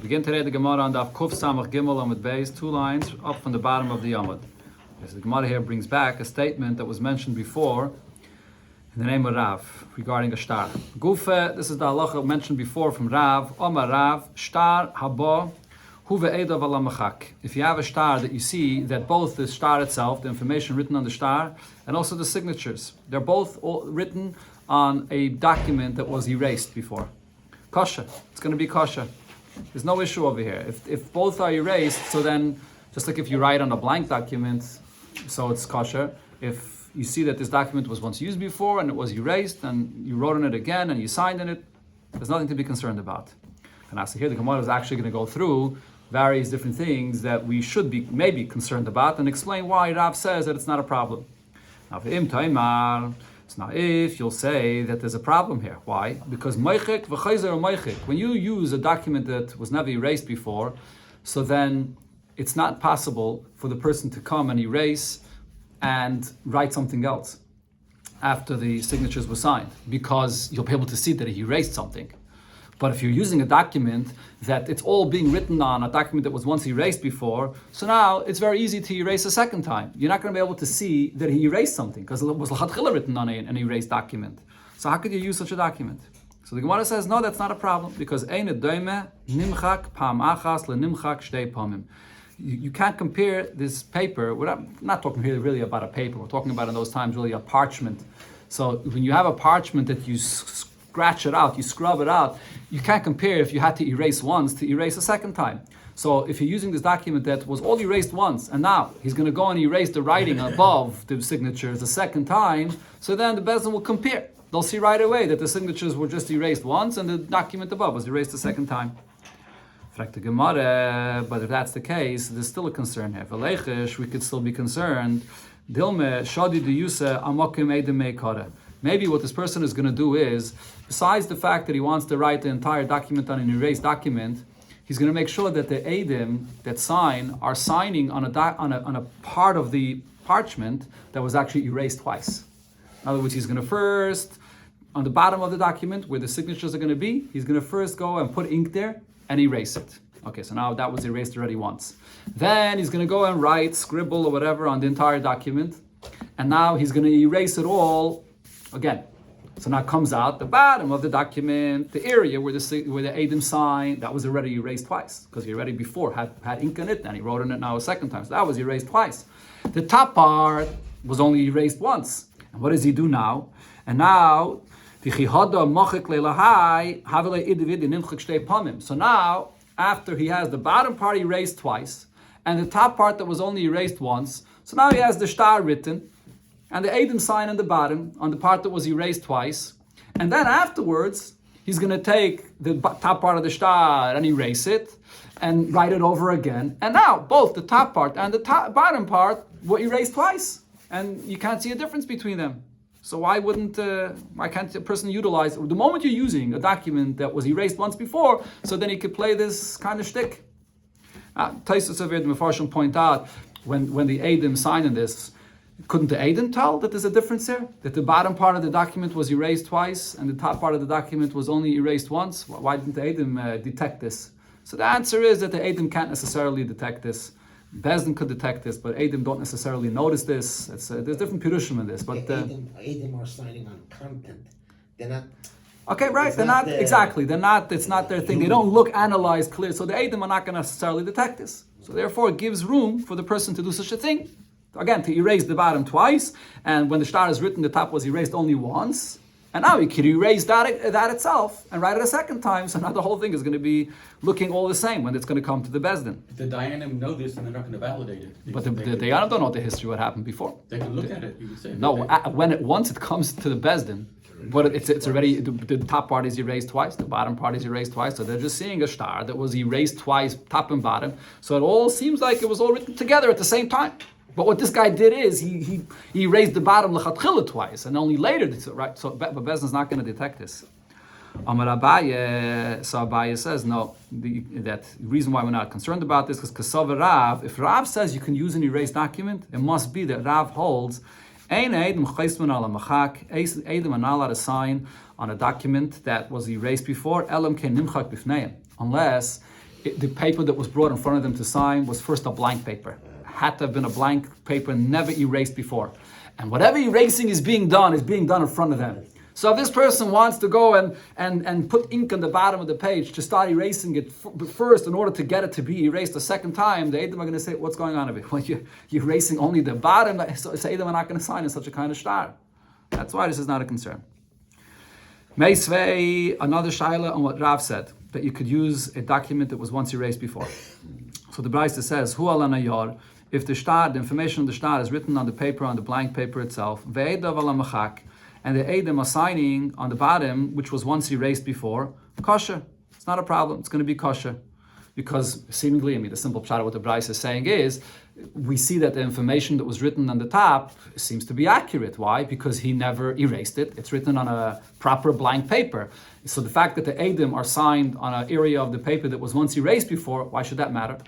Begin today the Gemara on Daf Kuf Samach Gimel Amud Beis, 2 lines up from the bottom of the Amud. So the Gemara here brings back a statement that was mentioned before in the name of Rav regarding a shtar. Gufe, this is the halacha mentioned before from Rav. Omar Rav, shtar haba hu ve'edav ala machak. If you have a shtar that you see that both the shtar itself, the information written on the shtar, and also the signatures, they're both written on a document that was erased before. Kasha. It's going to be kasha. There's no issue over here. If both are erased, so then, just like if you write on a blank document, so it's kosher. If you see that this document was once used before and it was erased and you wrote on it again and you signed in it, there's nothing to be concerned about. And as here, the Gemara is actually going to go through various different things that we should be maybe concerned about and explain why Rav says that it's not a problem. Now, if you'll say that there's a problem here, why? Because meichik v'chayzer meichik. When you use a document that was never erased before, so then it's not possible for the person to come and erase and write something else after the signatures were signed, because you'll be able to see that he erased something. But if you're using a document that it's all being written on, a document that was once erased before, so now it's very easy to erase a second time. You're not going to be able to see that he erased something because it was l'chatchila written on an erased document. So how could you use such a document? So the Gemara says, no, that's not a problem, because ein doime nimchak pam achas lenimchak shtei pamim. You can't compare this paper. We're not talking really about a paper. We're talking about in those times really a parchment. So when you have a parchment that you scratch it out, you scrub it out, you can't compare if you had to erase once to erase a second time. So if you're using this document that was all erased once, and now he's going to go and erase the writing above the signatures the second time, so then the Bezdin will compare. They'll see right away that the signatures were just erased once and the document above was erased the second time. But if that's the case, there's still a concern here. We could still be concerned. Maybe what this person is going to do is, besides the fact that he wants to write the entire document on an erased document, he's going to make sure that the Eidim that sign are signing on a part of the parchment that was actually erased twice. In other words, he's going to first, on the bottom of the document where the signatures are going to be, he's going to first go and put ink there and erase it. Okay, so now that was erased already once. Then he's going to go and write, scribble or whatever on the entire document, and now he's going to erase it all again. So now comes out the bottom of the document, the area where the Eidim sign, that was already erased twice, because he already before had ink in it, and he wrote on it now a second time. So that was erased twice. The top part was only erased once. And what does he do now? And now, so now, after he has the bottom part erased twice, and the top part that was only erased once, so now he has the shtar written, and the Eidim sign on the bottom, on the part that was erased twice. And then afterwards, he's going to take the top part of the shtar and erase it, and write it over again. And now, both the top part and the bottom part were erased twice. And you can't see a difference between them. So why can't a person utilize, the moment you're using a document that was erased once before, so then he could play this kind of shtick. Taisus of the Mefarshim point out, when the Eidim sign in this, couldn't the Eidim tell that there's a difference there? That the bottom part of the document was erased twice and the top part of the document was only erased once? Why didn't the Eidim detect this? So the answer is that the Eidim can't necessarily detect this. Bezdin could detect this, but Eidim don't necessarily notice this. There's different pirushim in this. But Eidim are signing on content. They're not. Okay, right. They're not exactly. They're not. It's not their thing. They don't analyze clear. So the Eidim are not going to necessarily detect this. So therefore, it gives room for the person to do such a thing. Again, to erase the bottom twice, and when the shtar is written, the top was erased only once. And now you could erase that itself and write it a second time. So now the whole thing is going to be looking all the same when it's going to come to the Bezdin. If the Dayanim know this, then they're not going to validate it. But the Dayanim don't know the history, what happened before. They can look at it. You can say no. Once it comes to the Bezdin, but it's already the top part is erased twice, the bottom part is erased twice. So they're just seeing a shtar that was erased twice, top and bottom. So it all seems like it was all written together at the same time. But what this guy did is he erased the bottom l'chatchila twice, and only later, right? So Bezdin's not going to detect this. Amar Abaye, so Abaye says no. That reason why we're not concerned about this is because Kasav Rav. If Rav says you can use an erased document, it must be that Rav holds ein Eidim chaysman ala machak. Eidim are not allowed to sign on a document that was erased before. Elam ken nimchak bifneim, unless the paper that was brought in front of them to sign was first a blank paper. Had to have been a blank paper, never erased before. And whatever erasing is being done in front of them. So if this person wants to go and put ink on the bottom of the page to start erasing it first in order to get it to be erased a second time, the Edom are going to say, what's going on of it? Well, you're erasing only the bottom, so Edom are not going to sign in such a kind of star. That's why this is not a concern. Meisvei, another shaila on what Rav said, that you could use a document that was once erased before. So the Brisa says, Hu ala nayar, if the shtar, the information of the shtar is written on the paper, on the blank paper itself, ve'edav ala machak, and the Edom are signing on the bottom, which was once erased before, kosher. It's not a problem. It's going to be kosher. Because seemingly, the simple pshat of what the Bryce is saying is, we see that the information that was written on the top seems to be accurate. Why? Because he never erased it. It's written on a proper blank paper. So the fact that the Edom are signed on an area of the paper that was once erased before, why should that matter?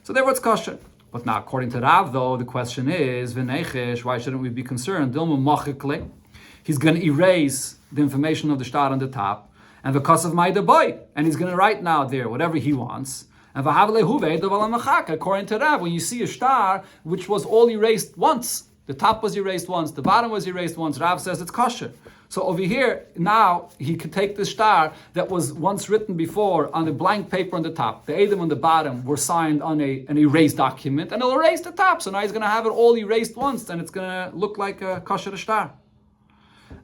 So therefore it's kosher. But now, according to Rav, though, the question is, v'neichesh, why shouldn't we be concerned? Dilma machikle. He's going to erase the information of the shtar on the top, and because of my boy, and he's going to write now there whatever he wants. And according to Rav, when you see a shtar which was all erased once, the top was erased once, the bottom was erased once, Rav says it's kosher. So over here, now he could take the shtar that was once written before on a blank paper on the top. The Edom on the bottom were signed on an erased document, and he'll erase the top. So now he's going to have it all erased once, and it's going to look like a kosher shtar.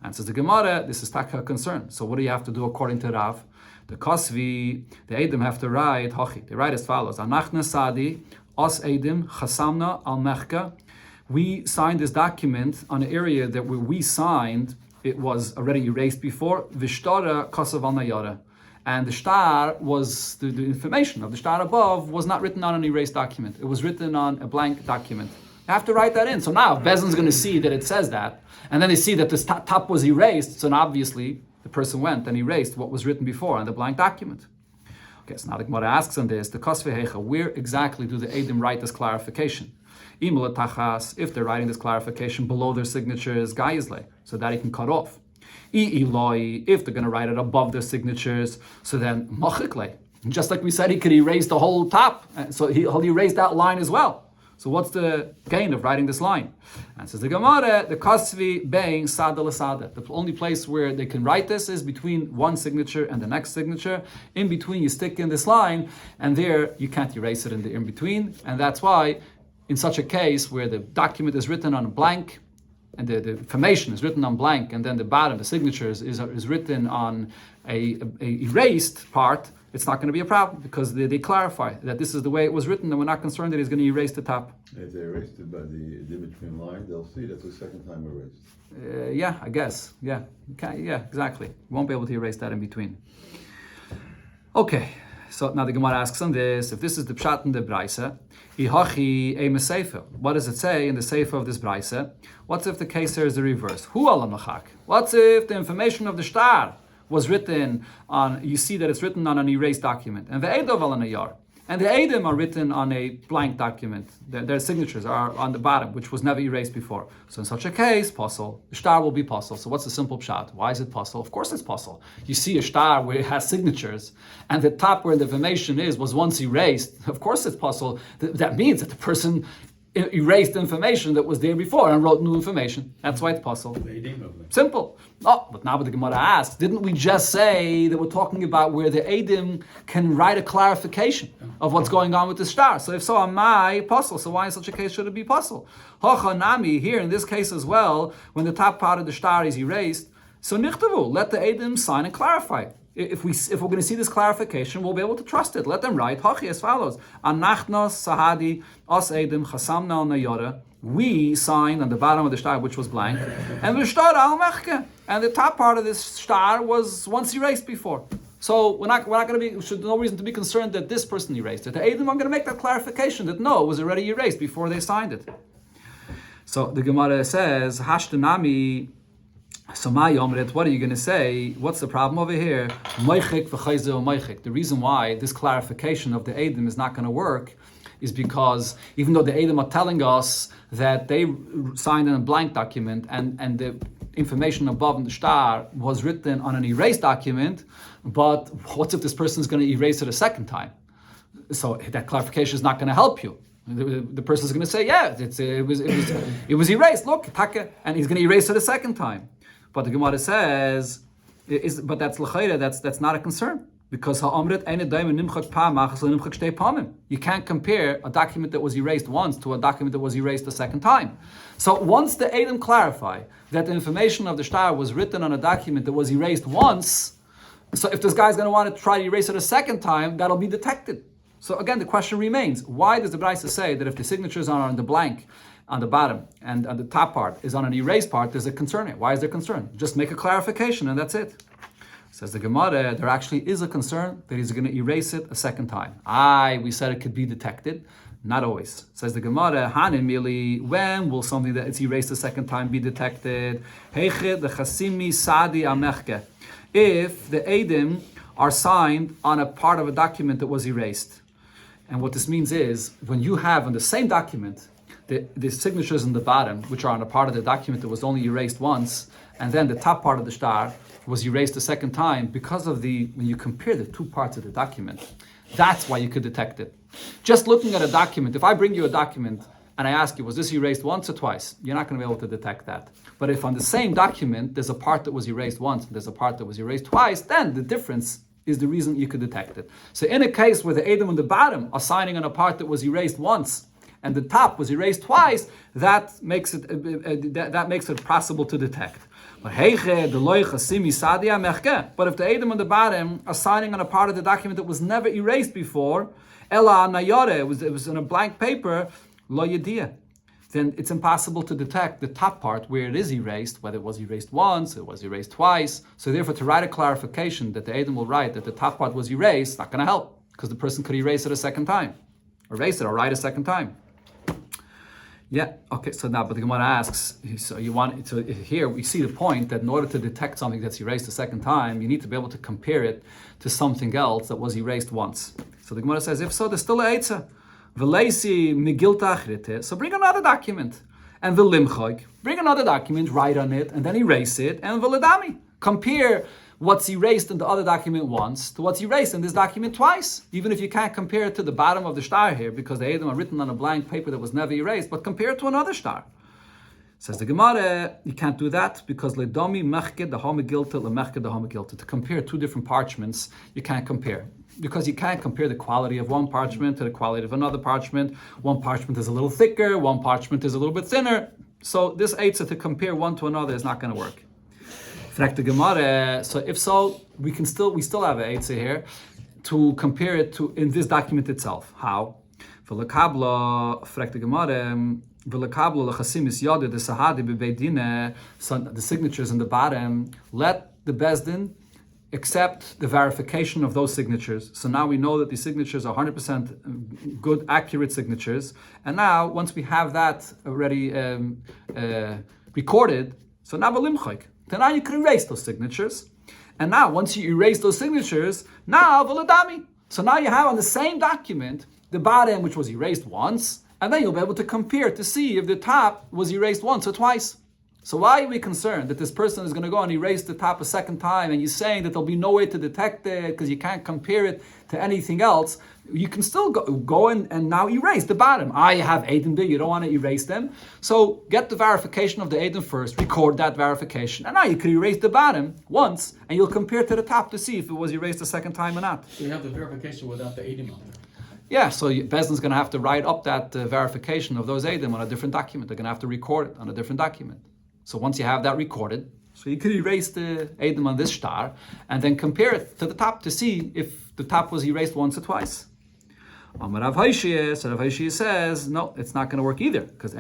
And says the Gemara, this is taka concern. So what do you have to do according to Rav? The Kosvi, the Edom have to write, Hachi. They write as follows: Anachna Sadi, Os Edom, Chasamna al Mechka. We signed this document on an area that where we signed, it was already erased before. Vishtara Kosav al Nayara. And the shtar was, the information of the shtar above was not written on an erased document. It was written on a blank document. You have to write that in. So now Bezin's going to see that it says that, and then they see that the top was erased. So now obviously the person went and erased what was written before on the blank document. Okay, so now the Gemara asks on this, the Kosvehecha, where exactly do the Edom write this clarification? If they're writing this clarification below their signatures, Gayizle, so that he can cut off. If they're going to write it above their signatures, so then Machikle. Just like we said, he could erase the whole top, so he'll erase that line as well. So what's the gain of writing this line? And says the Gemara, the Kosvi being Sada Lasada. The only place where they can write this is between one signature and the next signature. In between, you stick in this line, and there you can't erase it in the in between. And that's why, in such a case where the document is written on a blank, and the information is written on blank, and then the bottom, the signatures, is written on a erased part, it's not going to be a problem because they clarify that this is the way it was written, and we're not concerned that he's going to erase the top. If they erased it by the between line, they'll see that's the second time erased. Yeah, I guess. Yeah, exactly. Won't be able to erase that in between. Okay, so now the Gemara asks on this, if this is the pshat in the Braisa, Ihachi eme sefer. What does it say in the sefer of this Braisa? What's if the case here is the reverse? Hu ala machak. What's if the information of the shtar was written on, you see that it's written on an erased document, and the Edom ala nayar, and the Edom are written on a blank document. Their signatures are on the bottom, which was never erased before. So in such a case, pasul, the shtar will be pasul. So what's the simple pshat? Why is it pasul? Of course it's pasul. You see a shtar where it has signatures, and the top where the information was once erased. Of course it's pasul. That means that the person erased information that was there before and wrote new information. That's why it's pasul. Simple. Oh, but now what the Gemara asks, didn't we just say that we're talking about where the Edom can write a clarification of what's going on with the shtar? So if so, am I pasul? So why in such a case should it be pasul? Hocha nami, here in this case as well, when the top part of the shtar is erased, so nichtavu, let the Edom sign and clarify. If we're going to see this clarification, we'll be able to trust it. Let them write Hachi as follows: Anachnos Sahadi Os Edom Chasamna al Nayara. We signed on the bottom of the shtar, which was blank, and the shtar al Mechke, and the top part of this shtar was once erased before. So we're not going to be. Should no reason to be concerned that this person erased it. The Edom are going to make that clarification that no, it was already erased before they signed it. So the Gemara says Hashtanami. So my Yomret, what are you going to say? What's the problem over here? The reason why this clarification of the Edom is not going to work is because even though the Edom are telling us that they signed in a blank document and the information above in the shtar was written on an erased document, but what if this person is going to erase it a second time? So that clarification is not going to help you. The person is going to say, yeah, it was erased. Look, and he's going to erase it a second time. But the Gemara says, but that's l'chayre, that's not a concern. Because you can't compare a document that was erased once to a document that was erased a second time. So once the Edom clarify that the information of the shtar was written on a document that was erased once, so if this guy's going to want to try to erase it a second time, that'll be detected. So again, the question remains, why does the Brisa say that if the signatures are on the blank on the bottom and on the top part is on an erased part, there's a concern here? Why is there concern? Just make a clarification and that's it. Says the Gemara, there actually is a concern that he's going to erase it a second time. We said it could be detected. Not always. Says the Gemara, Hanin Mili, when will something that is erased a second time be detected? If the Eidim are signed on a part of a document that was erased. And what this means is, when you have on the same document, the signatures in the bottom, which are on a part of the document that was only erased once, and then the top part of the shtar was erased a second time, because of when you compare the two parts of the document, that's why you could detect it. Just looking at a document, if I bring you a document and I ask you, was this erased once or twice? You're not going to be able to detect that. But if on the same document, there's a part that was erased once, and there's a part that was erased twice, then the difference is the reason you could detect it. So in a case where the Edom on the bottom are signing on a part that was erased once, and the top was erased twice, that makes it possible to detect. But if the Edom on the bottom are signing on a part of the document that was never erased before, it was in a blank paper, lo yediyah, then it's impossible to detect the top part where it is erased, whether it was erased once, it was erased twice. So therefore, to write a clarification that the Edom will write that the top part was erased, not going to help, because the person could erase it a second time. Erase it or write a second time. Yeah, okay, so now, but the Gemara asks, so here we see the point that in order to detect something that's erased a second time, you need to be able to compare it to something else that was erased once. So the Gemara says, if so, there's still a eitzah. V'leisi migilta achrite, so bring another document. And v'limchog, bring another document, write on it, and then erase it, and v'ledami. Compare what's erased in the other document once to what's erased in this document twice. Even if you can't compare it to the bottom of the shtar here, because the Edom are written on a blank paper that was never erased, but compare it to another shtar. Says the Gemara, you can't do that because ledomi mechke the homegilta lemechke the homegilta. To compare two different parchments, you can't compare. Because you can't compare the quality of one parchment to the quality of another parchment. One parchment is a little thicker, one parchment is a little bit thinner. So this eitzah to compare one to another is not going to work. The Gemara, so if so, we still have an eitzah here to compare it to in this document itself. How? So the signatures in the bottom, let the Bezdin accept the verification of those signatures. So now we know that the signatures are 100% good, accurate signatures. And now, once we have that already recorded, so now v'limchok. So now you can erase those signatures. And now, once you erase those signatures, now v'ledami. So now you have on the same document the bottom, which was erased once, and then you'll be able to compare to see if the top was erased once or twice. So why are we concerned that this person is going to go and erase the top a second time, and you're saying that there'll be no way to detect it because you can't compare it to anything else? You can still go and now erase the bottom. You have Eidim there, you don't want to erase them. So get the verification of the Eidim first, record that verification, and now you can erase the bottom once, and you'll compare to the top to see if it was erased a second time or not. So you have the verification without the Eidim on there. Yeah, so Bezdin's going to have to write up that verification of those Eidim on a different document. They're going to have to record it on a different document. So once you have that recorded, so you could erase the Eidim on this shtar and then compare it to the top to see if the top was erased once or twice. Rav Hoshea says, no, it's not going to work either, because you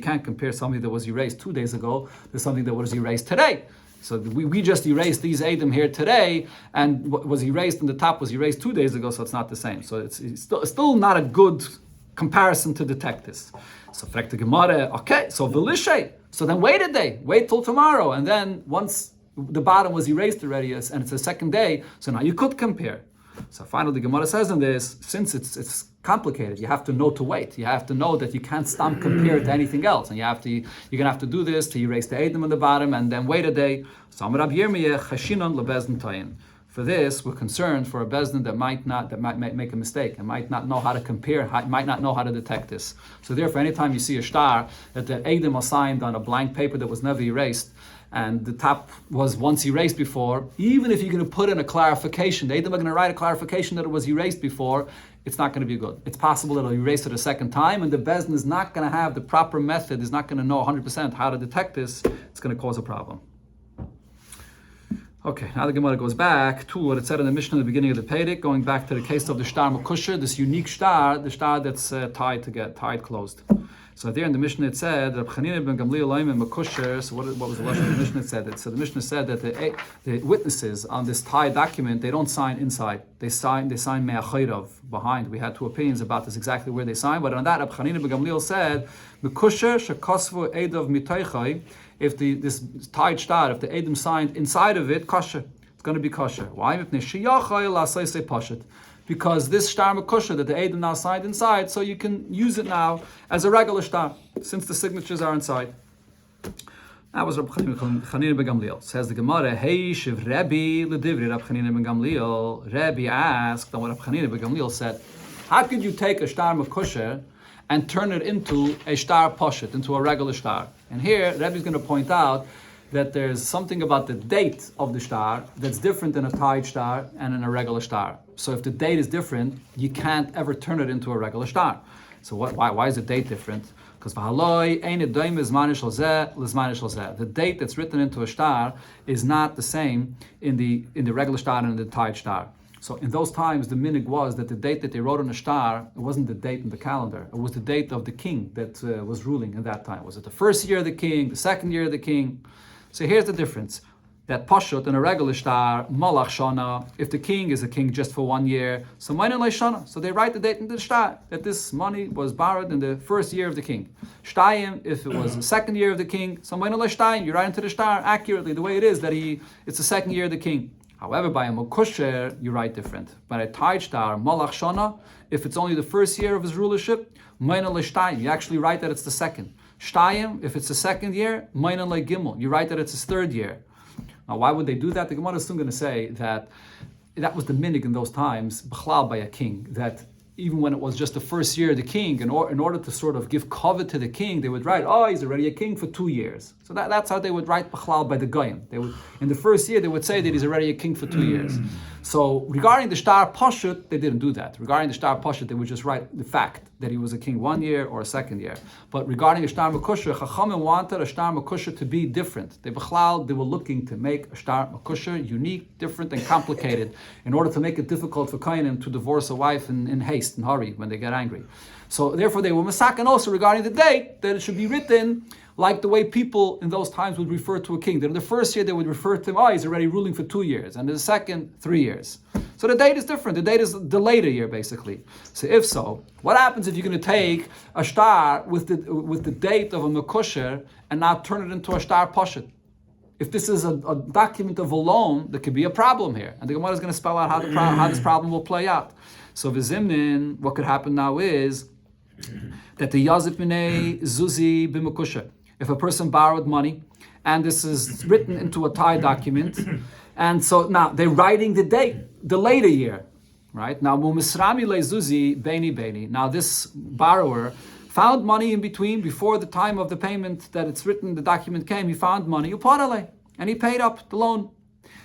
can't compare something that was erased 2 days ago to something that was erased today. So we just erased these Eidim here today, and what was erased in the top was erased 2 days ago, so it's not the same. So it's still not a good comparison to detect this. So fragt the Gemara, okay, so v'lishay. So then wait a day, wait till tomorrow, and then once the bottom was erased already, and it's the second day, so now you could compare. So finally, the Gemara says in this, since it's complicated, you have to know to wait. You have to know that you can't stop compare it to anything else, and you're gonna have to do this to erase the Eidim on the bottom, and then wait a day. So Amar Rab Yirmiyah chashinon lebezdin tayin. For this, we're concerned for a bezdin that might make a mistake and might not know how to compare, might not know how to detect this. So therefore, anytime you see a star that the Eidim are signed on a blank paper that was never erased, and the top was once erased before, even if you're going to put in a clarification, the Eidim are going to write a clarification that it was erased before, it's not going to be good. It's possible it'll erase it a second time, and the bezdin is not going to have the proper method, is not going to know 100% how to detect this. It's going to cause a problem. Okay, now the Gemara goes back to what it said in the Mishnah in the beginning of the Pedic, going back to the case of the shtar makusher, this unique shtar, the shtar that's tied closed. So there in the Mishnah it said, Reb Chanina ben Gamliel and makusher. So what was the lashon of the Mishnah said? So the Mishnah said that the witnesses on this tied document, they don't sign inside. They sign me'achayrav behind. We had two opinions about this, exactly where they sign. But on that, Reb Chanina ben Gamliel said, makusher shekosvu edav mitaychay. If this tied shtar, if the Edom signed inside of it, kosher. It's going to be kosher. Why? Because this shtar kosher that the Edom now signed inside, so you can use it now as a regular shtar, since the signatures are inside. That was Reb Chanina ben Gamliel. Says the Gemara, Hey Shiv Rabbi Ledivri Reb Chanina ben Gamliel. Rabbi asked, and what Reb Chanina ben Gamliel said, how could you take a shtar kosher and turn it into a shtar poshet, into a regular shtar? And here, Rebbe is going to point out that there's something about the date of the shtar that's different in a tied shtar and in a regular shtar. So if the date is different, you can't ever turn it into a regular shtar. So why is the date different? Because the date that's written into a shtar is not the same in the regular shtar and in the tied shtar. So in those times, the minig was that the date that they wrote on a shtar, it wasn't the date in the calendar. It was the date of the king that was ruling at that time. Was it the first year of the king, the second year of the king? So here's the difference. That pashut in a regular shtar, malach shana, if the king is a king just for 1 year, so ma'anan shana. So they write the date in the shtar, that this money was borrowed in the first year of the king. Shtayim, if it was the second year of the king, so ma'anan shtayim, you write into the shtar accurately the way it is, that it's the second year of the king. However, by a mokusher, you write different. By a tied shtar, malach shana, if it's only the first year of his rulership, ma'anan shtayim, you actually write that it's the second. Shtayim, if it's the second year, ma'anan gimel, you write that it's his third year. Now, why would they do that? The Gemara is soon going to say that was the minig in those times, b'chlal by a king, that even when it was just the first year of the king, in order to sort of give covet to the king, they would write, he's already a king for 2 years. So that's how they would write b'chlal by the goyim. They would, in the first year, they would say that he's already a king for 2 years. So regarding the shtar pashut, they didn't do that. Regarding the shtar pashut, they would just write the fact that he was a king 1 year or a second year. But regarding a shtar makusha, Chachamim wanted a shtar makusha to be different. They were looking to make a shtar makusha unique, different, and complicated in order to make it difficult for Kainim to divorce a wife in haste and hurry when they get angry. So therefore they were masakin also regarding the date, that it should be written like the way people in those times would refer to a king. That in the first year they would refer to him, he's already ruling for 2 years, and in the second, 3 years. So the date is different. The date is the later year, basically. So if so, what happens if you're going to take a shtar with the date of a mekusher and not turn it into a shtar poshet? If this is a document of a loan, there could be a problem here. And the Gemara is going to spell out how this problem will play out. So v'zimnin, what could happen now is that the yazif minei zuzi b'mekusher. If a person borrowed money, and this is written into a tie document, and so now they're writing the date, the later year, right? Now, mumisrami lezuzi beni beni. Now, this borrower found money in between, before the time of the payment that it's written, the document came, he found money, uparale, and he paid up the loan.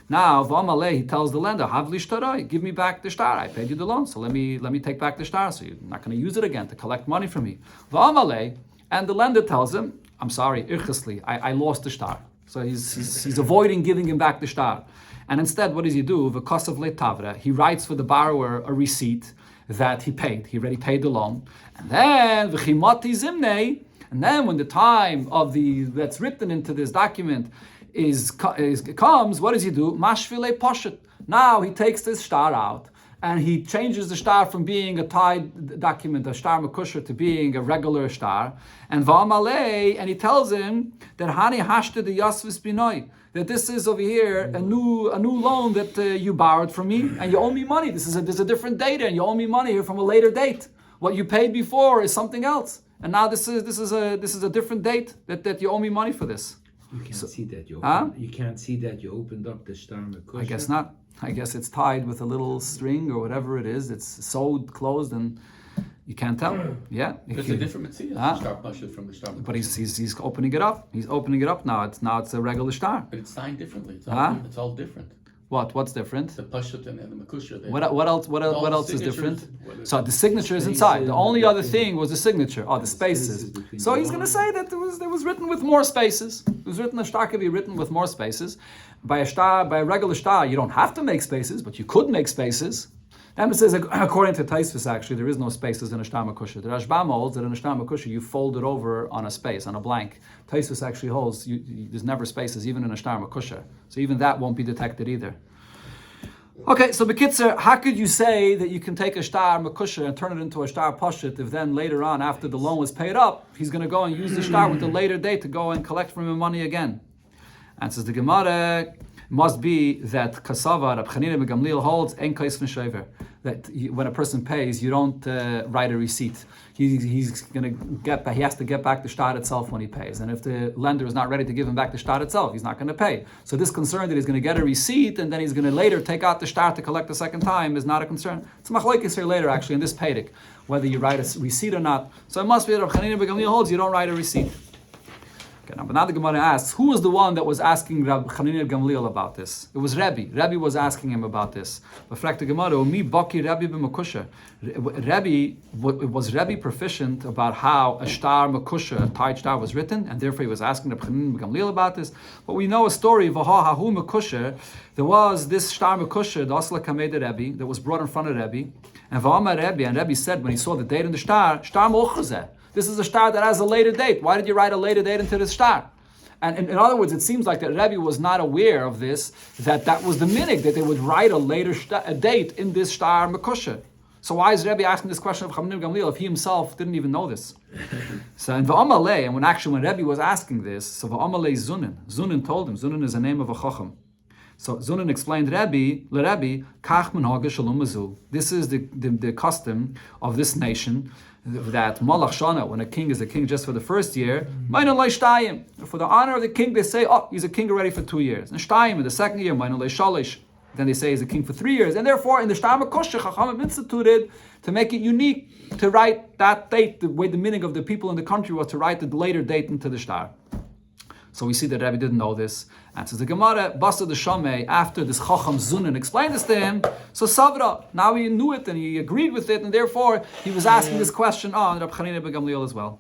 Now, v'amale, he tells the lender, havli shtarai, give me back the shtar. I paid you the loan, so let me take back the shtar, so you're not going to use it again to collect money from me. V'amale, and the lender tells him, I'm sorry, irchasli, I lost the shtar. So he's avoiding giving him back the shtar. And instead, what does he do? V'kosav le'tavra, he writes for the borrower a receipt that he paid. He already paid the loan. And then, v'chimati zimnei, and then when the time of that's written into this document comes, what does he do? Mashvile poshet. Now he takes this shtar out, and he changes the shtar from being a tied document, a shtar makusher, to being a regular shtar. And v'amalei, and he tells him that hani hashta de yasvis binoi, that this is over here a new loan that you borrowed from me, and you owe me money. There's a different date, and you owe me money here from a later date. What you paid before is something else, and now this is a different date that you owe me money for this. You can't see that you Huh? you can't see that you opened up the shtar makusha. I guess not. I guess it's tied with a little string or whatever it is. It's sewed, closed, and you can't tell. Yeah. It's a different Mitzvah, the Shtar Pashut from the Shtar But Makosher. he's opening it up. He's opening it up now. It's a regular star. But it's signed differently. It's all different. What's different? The Pashut and the Makosher. What else? What else is different? signatures, So the signature is inside. The only other thing was the signature. The spaces. So he's going to say that it was written with more spaces. It was written, a star could be written with more spaces. By a regular star, you don't have to make spaces, but you could make spaces. And it says, according to Taisvis, actually, there is no spaces in a Shtar Makosher. The Rashbam holds that in a Shtar Makosher, you fold it over on a space, on a blank. Taisvis actually holds there's never spaces, even in a Shtar Makosher. So even that won't be detected either. Okay, so Bekitzer, how could you say that you can take a Shtar Makosher and turn it into a Shtar Pashut if then later on, after the loan was paid up, he's going to go and use the Shtar with the later date to go and collect from him money again? And says the Gemara, must be that Kasava, Rab Chanina Gamliel holds, en kais v'shever, that when a person pays, you don't write a receipt. He has to get back the shtar itself when he pays. And if the lender is not ready to give him back the shtar itself, he's not going to pay. So this concern that he's going to get a receipt and then he's going to later take out the shtar to collect the second time is not a concern. It's machlokes here later, actually, in this pedic, whether you write a receipt or not. So it must be that Rab Chanina Gamliel holds, you don't write a receipt. But now the Gemara asks, who was the one that was asking Rab Chanina Gamliel about this? It was Rebbe. Rebbe was asking him about this. But frak the Gemara, mi baki Rebbe b'makusha. Was Rebbe proficient about how a shtar makusha, a tied shtar, was written, and therefore he was asking Rab Chanina Gamliel about this? But we know a story, v'ha hahu makusha. There was this shtar makusha, the Asla Kamei Rebbe, that was brought in front of Rebbe, and v'amar Rebbe, and Rebbe said when he saw the date in the shtar mochazeh. This is a shtar that has a later date. Why did you write a later date into this shtar? And in other words, it seems like that Rebbe was not aware of this, that was the minig, that they would write a later date in this shtar makosher. So why is Rebbe asking this question of Chanina Gamliel if he himself didn't even know this? So in V'amalei, and when Rebbe was asking this, so V'amalei Zunin told him, Zunin is the name of a chacham. So Zunin explained Rebbe, Kach Menhaga Shalom Azul. This is the custom of this nation, that Malach Shana, when a king is a king just for the first year, for the honor of the king, they say, he's a king already for 2 years. And Shtayim, in the second year, then they say he's a king for 3 years. And therefore, in the Shtar Makosher, Chachamim instituted to make it unique, to write that date, the way the meaning of the people in the country was to write the later date into the Shtar. So we see that Rebbe didn't know this. And says the Gemara, Basa the Shamei, after this Chacham Zunin explained this to him, so Savra, now he knew it and he agreed with it, and therefore he was asking this question on Rab Chanina ben Gamliel as well.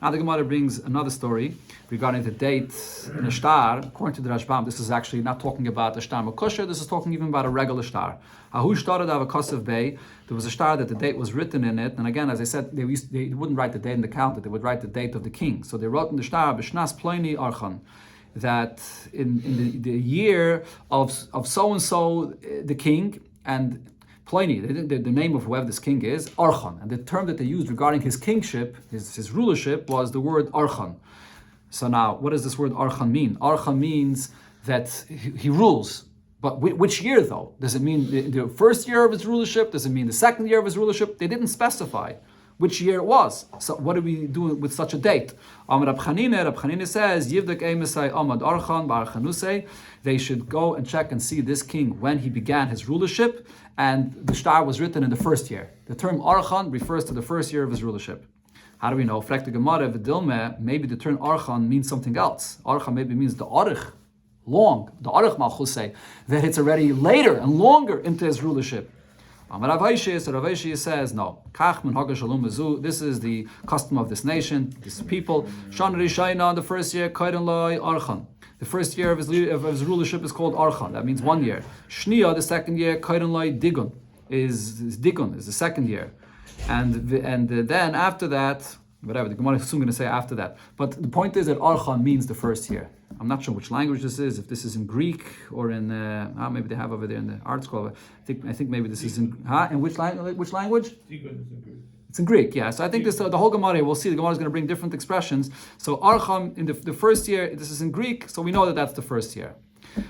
Now the Gemara brings another story regarding the date in a shtar. According to the Rashbam, this is actually not talking about a shtar makosher, this is talking even about a regular shtar. Ahu shtarad av Kosev Bey, there was a shtar that the date was written in it, and again, as I said, they wouldn't write the date in the calendar, they would write the date of the king. So they wrote in the shtar, B'shnas Ploini Archan, that in the year of so-and-so, the king, and Pliny, the name of whoever this king is, Archan. And the term that they used regarding his kingship, his rulership, was the word Archan. So now, what does this word Archan mean? Archan means that he rules. But which year, though? Does it mean the first year of his rulership? Does it mean the second year of his rulership? They didn't specify which year it was. So what do we do with such a date? Rab Chanina says, Yivdak Eimesai Amad Archan Ba'archanusei. They should go and check and see this king when he began his rulership, and the shtar was written in the first year. The term Archan refers to the first year of his rulership. How do we know? Frek the Gemara v'dilme, maybe the term Archan means something else. Archan maybe means the Arich, long, the Arich Malchusei, that it's already later and longer into his rulership. Rav Aishia says, no. This is the custom of this nation, this people. Shan Rishayna, the first year, Kaidan Lai Archan. The first year of his rulership is called Archan. That means 1 year. Shnia, the second year, Kaidan Lai Digun, is the second year. And then after that, whatever, the Gemara is soon going to say after that. But the point is that Archan means the first year. I'm not sure which language this is, if this is in Greek or in, maybe they have over there in the art school. I think maybe this is in which language? It's in Greek, yeah. So I think this the whole Gemara, we'll see, the Gemara is going to bring different expressions. So Archam, in the first year, this is in Greek, so we know that that's the first year.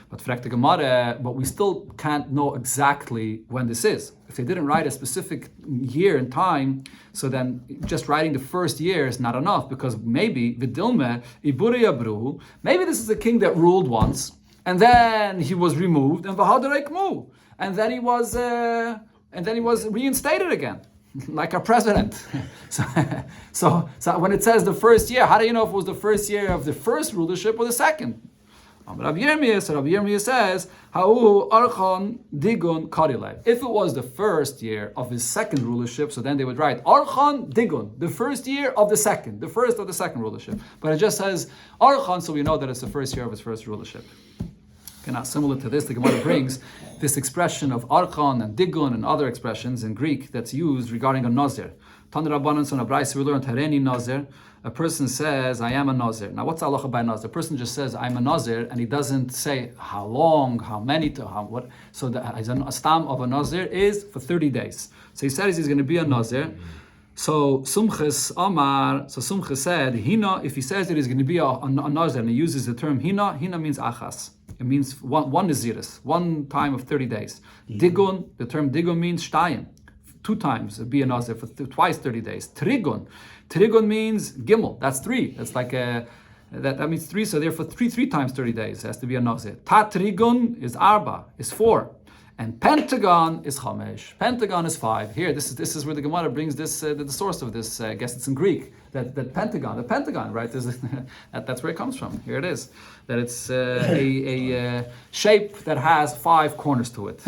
But for the Gemara, but we still can't know exactly when this is. If they didn't write a specific year and time, so then just writing the first year is not enough, because maybe Vidilme Iburi Abruhu, maybe this is a king that ruled once, and then he was removed, and v'hadarek mu, and then he was reinstated again, like a president. so when it says the first year, how do you know if it was the first year of the first rulership or the second? Rabbi Yirmiyah says, "Ha'u archon digun karilei." If it was the first year of his second rulership, so then they would write archon digun, the first year of the second rulership. But it just says archon, so we know that it's the first year of his first rulership. Okay, now similar to this, the Gemara brings this expression of archon and digun and other expressions in Greek that's used regarding a nazir. Tan Rabbanan son Abraisa, we learned Hareni nazir. A person says, I am a nazir. Now, what's halacha by nazir? A person just says, I'm a nazir, and he doesn't say how long, how many, what. So a stam of a nazir is for 30 days. So he says he's going to be a nazir. So Sumchas Amar, so Sumchas said, Hina, if he says that he's going to be a nazir, and he uses the term Hina means achas. It means one naziris, one time of 30 days. Digun, the term digun means shtayim. 2 times be a nazir for twice 30 days. Trigun means gimel. That's 3. That's like that means 3. So therefore 3 times 30 days has to be a nazir. Tatrigun is arba, is 4, and pentagon is chamesh. Pentagon is 5. Here, this is where the Gemara brings this the source of this. I guess it's in Greek. That pentagon, the pentagon, right? That's where it comes from. Here it is. That it's a shape that has 5 corners to it.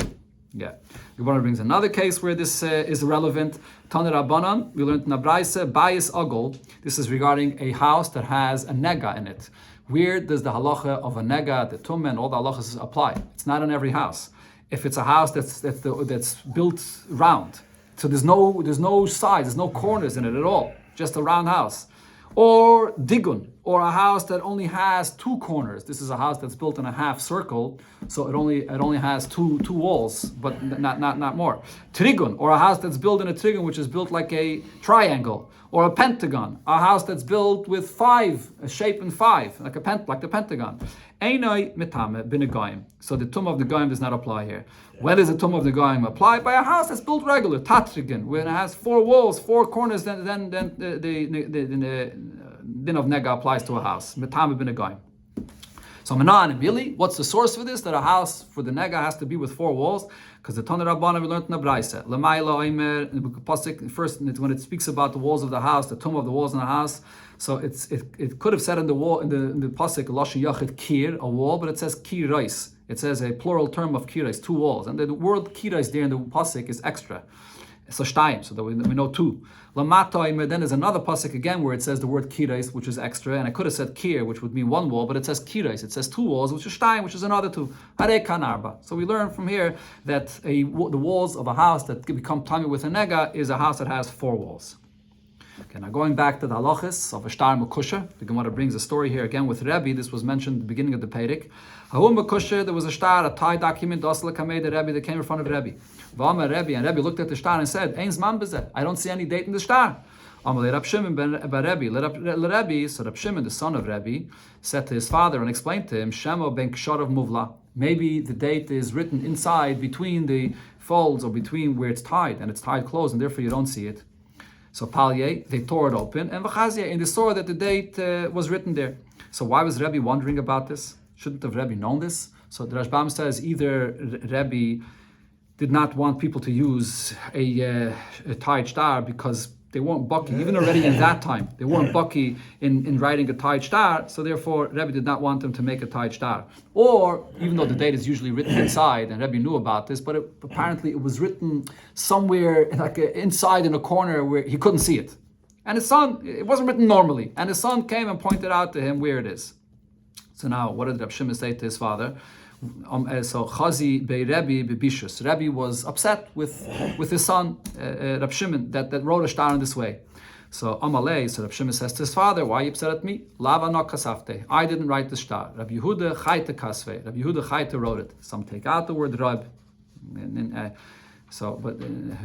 Yeah. The Gemara brings another case where this is relevant. Taner Rabbanan, we learned in Abraisa, Bayis Agol. This is regarding a house that has a nega in it. Where does the halacha of a nega, the tumah, and all the halachas apply? It's not in every house. If it's a house that's built round, so there's no sides, there's no corners in it at all, just a round house. Or digun, or a house that only has 2 corners. This is a house that's built in a half circle, so it only has two walls, but not more. Trigun, or a house that's built in a trigun, which is built like a triangle, or a pentagon, a house that's built with 5, a shape in 5, like the pentagon. Einoi mitame b'negoyim. So the tumah of the goyim does not apply here. When does the tumah of the goyim apply? By a house that's built regular, tatrigan, when it has 4 walls, 4 corners, then the din of nega applies to a house. Mitame b'negoyim. So Manan and Billy, what's the source for this? That a house for the nega has to be with 4 walls? Because the Taner Rabbanan we learned in the Braisa. L'mayla oimer, first when it speaks about the walls of the house, the tumah of the walls in the house. So it could have said in the wall in the pasuk lashon yachid kir, a wall, but it says kirais. It says a plural term of kirais, 2 walls, and the word kirais there in the pasuk is extra. So shtayim, so that we know 2. Lamata, then there's another pasuk again where it says the word kirais, which is extra, and I could have said kir, which would mean 1 wall, but it says kirais. It says 2 walls, which is shtayim, which is another 2. Hare kanarba. So we learn from here that the walls of a house that become tamei with a nega is a house that has 4 walls. Okay, now going back to the halachas of a shtar mekusha, the Gemara brings a story here again with Rebbe. This was mentioned at the beginning of the Perek. Ha'u mekusha, there was a shtar, a tie document, asla kamei the Rebbe that came in front of Rebbe. V'amar Rebbe, and Rebbe looked at the shtar and said, "Ein zman bezeh. I don't see any date in the shtar." Amalei Rab Shimon ben Rebbe, Rebbe, so Rab Shimon, the son of Rebbe, said to his father and explained to him, Shemo ben ksharav muvla. Maybe the date is written inside between the folds or between where it's tied, and it's tied closed, and therefore you don't see it. So Palye, they tore it open, and V'chazia, and they saw that the date was written there. So why was Rebbe wondering about this? Shouldn't have Rebbe known this? So the Rashbam says either Rebbe did not want people to use a tied shtar because they weren't bucky, even already in that time, they weren't bucky in writing a tied shtar, so therefore Rebbe did not want them to make a tied shtar. Or, even though the date is usually written inside, and Rebbe knew about this, but apparently it was written somewhere like inside in a corner where he couldn't see it. And his son, it wasn't written normally, and his son came and pointed out to him where it is. So now, what did Rab Shimon say to his father? So Chazi be Rebbe bebishus. Rebbe was upset with his son Rab Shimon that wrote a shtar in this way. So Amalei, so Rab Shimon says to his father, "Why are you upset at me? Lava no kasafte. I didn't write the shtar. Rab Yehuda Chayte kasve. Rab Yehuda Chayte wrote it. Some take out the word Rab. But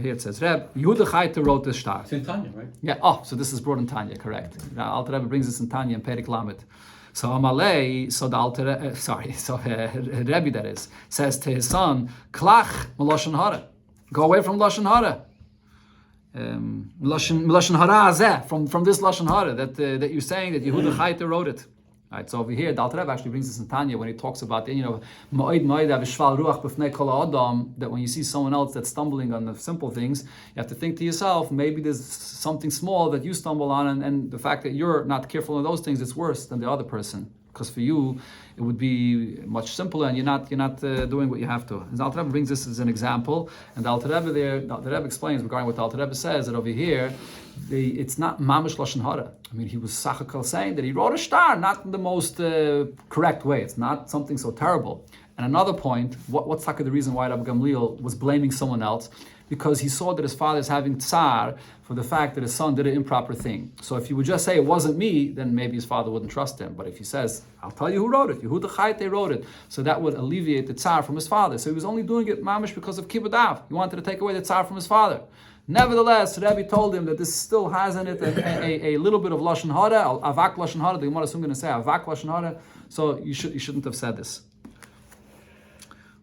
here it says Reb Yehuda Chayte wrote the shtar. It's in Tanya, right? Yeah. Oh, so this is brought in Tanya, correct? Now Alter Rebbe brings this in Tanya and Perek Lamed. So Amalei, so Rebbe that is, says to his son, Klach Lashon Hara. Go away from Lashon Hara. Lashon Hara azeh, from this Lashon Hara that you're saying that Yehuda Chayte wrote it. Right, so over here, the Alter Rebbe actually brings this in Tanya when he talks about that when you see someone else that's stumbling on the simple things, you have to think to yourself, maybe there's something small that you stumble on, and the fact that you're not careful in those things, it's worse than the other person. Because for you, it would be much simpler, and you're not doing what you have to. And the Alter Rebbe brings this as an example, and the Alter Rebbe explains regarding what the Alter Rebbe says that over here, it's not mamish lashon hara. I mean, he was sachakal saying that he wrote a star, not in the most correct way. It's not something so terrible. And another point, what's the reason why Rabbi Gamliel was blaming someone else? Because he saw that his father is having tsar for the fact that his son did an improper thing. So if he would just say it wasn't me, then maybe his father wouldn't trust him. But if he says, I'll tell you who wrote it, Yehuda Chaite wrote it, so that would alleviate the tsar from his father. So he was only doing it mamish because of kibbutav. He wanted to take away the tsar from his father. Nevertheless, Rebbe told him that this still has in it a little bit of lashon hara, avak lashon hara. The Gemara is soon going to say avak lashon hara. So you shouldn't have said this.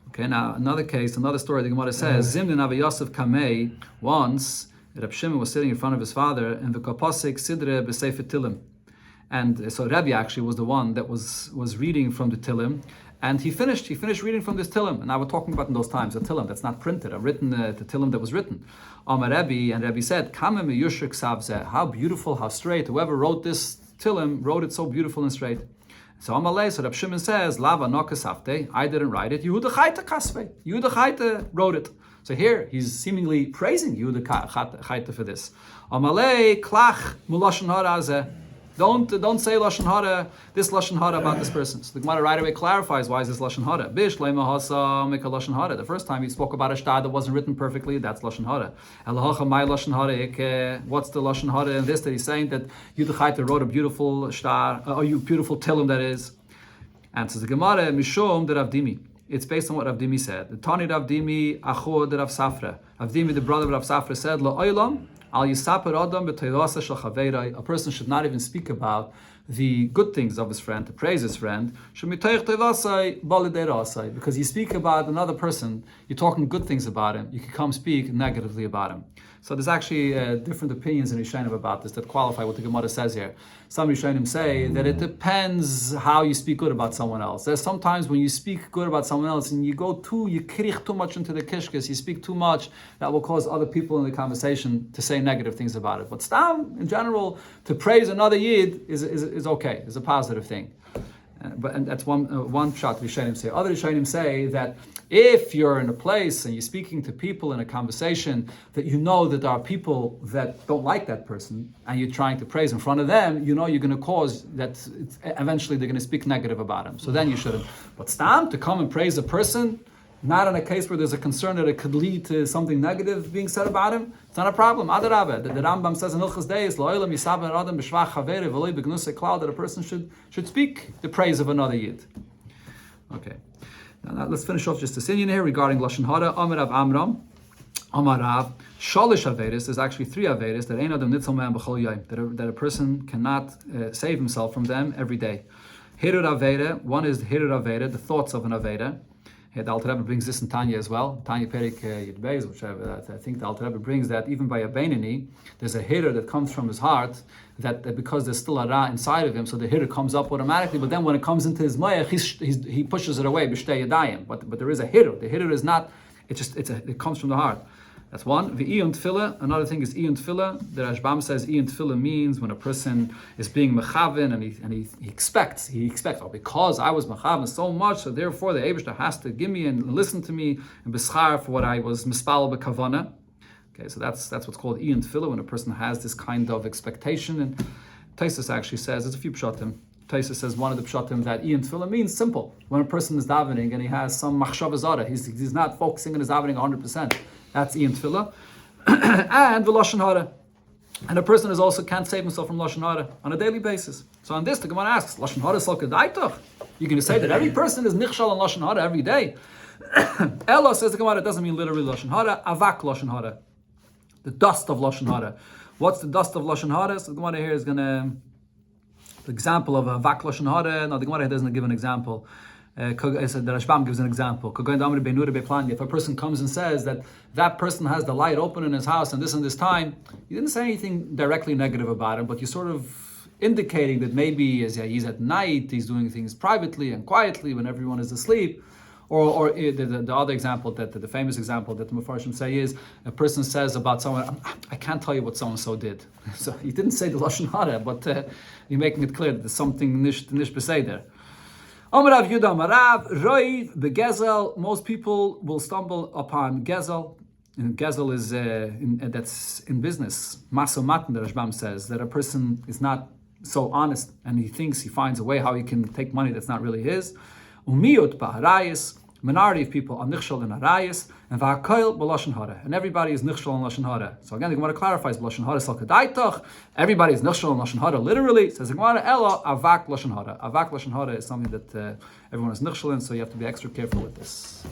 Okay, now another story. The Gemara says, Zimnin Ava Yosef Kamei, once Reb Shimon was sitting in front of his father, and the Kapasik Sidre B'Sefer Tilim. And so Rebbe actually was the one that was reading from the Tilim, and he finished reading from this Tilim. And now we're talking about in those times, a Tilim that's not printed, the Tilim that was written. Amar Rebbe, and Rebbe said, Kame meyushrik savzeh, how beautiful, how straight. Whoever wrote this Tilim wrote it so beautiful and straight. So Amalei, so Reb Shimon says, Lava nokasafte, I didn't write it. Yehuda Chaita kasve. Yehuda Chaita wrote it. So here he's seemingly praising Yehuda Chaita for this. Amalei klach mulashon hara. Don't say lashon hara, this lashon hara about this person. So the Gemara right away clarifies why is this lashon hara. Bish leima hasa make a lashon hara. The first time he spoke about a shtar that wasn't written perfectly, that's lashon hara. Elahacha my lashon hara. What's the lashon hara in this? That he's saying that Yehuda Chaita wrote a beautiful shtar, or you beautiful tilim that is. And says the Gemara mishum the Rav Dimi. It's based on what Rav Dimi said. The Tani Rav Dimi achod Rav Safra. Rav Dimi, the brother of Rav Safra, said lo oilam. A person should not even speak about the good things of his friend, to praise his friend, because you speak about another person, you're talking good things about him, you can come speak negatively about him. So there's actually different opinions in Rishonim about this that qualify what the Gemara says here. Some Rishonim say that it depends how you speak good about someone else. There's sometimes when you speak good about someone else and you krich too much into the kishkas, you speak too much, that will cause other people in the conversation to say negative things about it. But stam, in general, to praise another yid is okay, is a positive thing. And that's one shot Rishonim say. Other Rishonim say that if you're in a place and you're speaking to people in a conversation that you know that there are people that don't like that person and you're trying to praise in front of them, you know you're going to cause that eventually they're going to speak negative about him. So then you shouldn't. But stam, to come and praise a person, not in a case where there's a concern that it could lead to something negative being said about him, it's not a problem. Adarabah. The Rambam says in Hilchos Deis, that a person should speak the praise of another yid. Okay. Now let's finish off just this Indian here regarding Lashon Hara. Amar Rav Amram, Amar Rav, Shalish Averis, there's actually 3 Averis, that Ein Adam Nitzel Man B'chol Yom, that a person cannot save himself from them every day. Hirur Aveda, one is Hirur Aveda, the thoughts of an Aveda. The Alter Rebbe brings this in Tanya as well. Tanya Perik Yud Beis, which I think the Alter Rebbe brings that even by a Beinani, there's a hitter that comes from his heart, that because there's still a Ra inside of him, so the hitter comes up automatically, but then when it comes into his Mayach, he pushes it away, B'shtei Yadayim. But there is a hitter. The hitter is not, it comes from the heart. That's one. V'iyun tefillah. Another thing is iyun tefillah. The Rashbam says iyun tefillah means when a person is being mechaven and he expects, oh, because I was mechaven so much, so therefore the Eibishter has to give me and listen to me and beschar for what I was mispal b'kavana. Okay, so that's what's called iyun tefillah, when a person has this kind of expectation. And Taisus actually says, there's a few pshatim. Taisus says one of the pshatim that iyun tefillah means simple. When a person is davening and he has some machshava zara, he's not focusing on his davening 100%. That's iyun tefillah. And the lashon hara. And a person is also can't save himself from lashon hara on a daily basis. So on this, the Gemara asks, lashon hara salka daitach? You're going to say that every person is nichshal on lashon hara every day? Ella, says the Gemara, it doesn't mean literally lashon hara. Avak lashon hara, the dust of lashon hara. What's the dust of lashon hara? So the Gemara here is going to, the example of avak lashon hara. No, the Gemara here doesn't give an example. The Rashbam gives an example. If a person comes and says that person has the light open in his house and this time, you didn't say anything directly negative about him, but you sort of indicating that maybe he's at night, he's doing things privately and quietly when everyone is asleep. Or the other example, the famous example that the Mefarshim say is, a person says about someone, I can't tell you what so-and-so did. So he didn't say the Lashon Hara, but you're making it clear that there's something nish b'sei there. Amar Rav Yudah Amar Rav, Roiv begezel, most people will stumble upon gezel. And gezel is that's in business. Maso matan, the Rashbam says, that a person is not so honest and he thinks he finds a way how he can take money that's not really his. Umiyot ba'harayis, minority of people are nichshol in harayis, and va'akoil b'lashon hara, and everybody is nichshol in lashon hara. So again, the Gemara clarifies b'lashon hara sal kadaitach. Everybody is nichshol in lashon hara. Literally, says the Gemara, ela avak lashon hara. Avak lashon hara is something that everyone is nichshol in, so you have to be extra careful with this.